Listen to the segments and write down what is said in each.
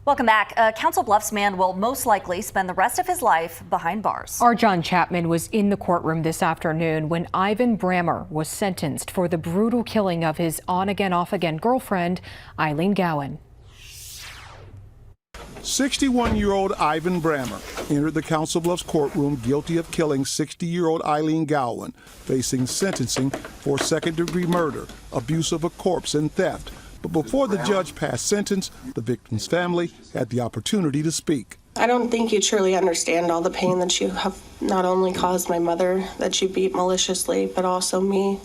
Welcome back. A Council Bluffs man will most likely spend the rest of his life behind bars. Our John Chapman was in the courtroom this afternoon when Ivan Brammer was sentenced for the brutal killing of his on-again, off-again girlfriend, Ilene Gowan. 61-year-old Ivan Brammer entered the Council Bluffs courtroom guilty of killing 60-year-old Ilene Gowan, facing sentencing for second-degree murder, abuse of a corpse, and theft. But before the judge passed sentence, the victim's family had the opportunity to speak. I don't think you truly understand all the pain that you have not only caused my mother, that you beat maliciously, but also me,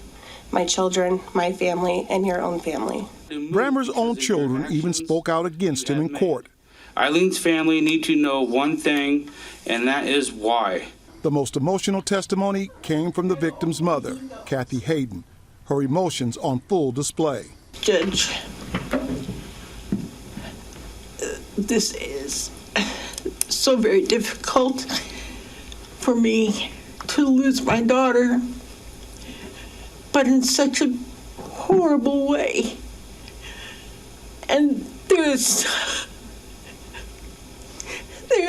my children, my family, and your own family. Brammer's own children even spoke out against him in court. Ilene's family need to know one thing, and that is why. The most emotional testimony came from the victim's mother, Kathy Hayden, her emotions on full display. Judge, this is so very difficult for me to lose my daughter, but in such a horrible way. And there's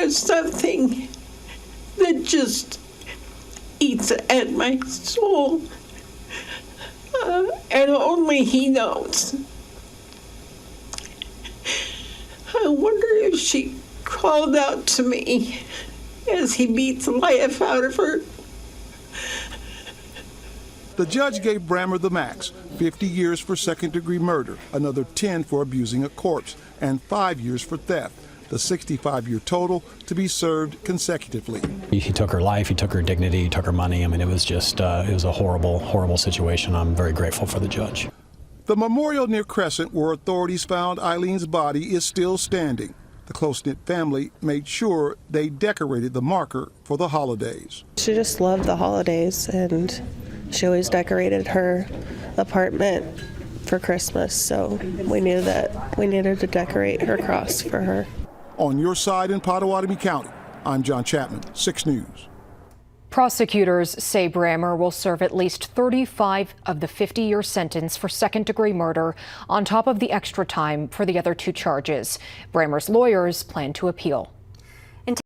something that just eats at my soul. And only he knows. I wonder if she called out to me as he beats the life out of her. The judge gave Brammer the max, 50 years for second-degree murder, another 10 for abusing a corpse, and 5 years for theft. The 65-year total to be served consecutively. He took her life, he took her dignity, he took her money. I mean, it was just, it was a horrible, horrible situation. I'm very grateful for the judge. The memorial near Crescent, where authorities found Ilene's body, is still standing. The close-knit family made sure they decorated the marker for the holidays. She just loved the holidays, and she always decorated her apartment for Christmas, so we knew that we needed to decorate her cross for her. On your side in Pottawatomie County, I'm John Chapman, 6 News. Prosecutors say Brammer will serve at least 35 of the 50-year sentence for second-degree murder on top of the extra time for the other 2 charges. Brammer's lawyers plan to appeal.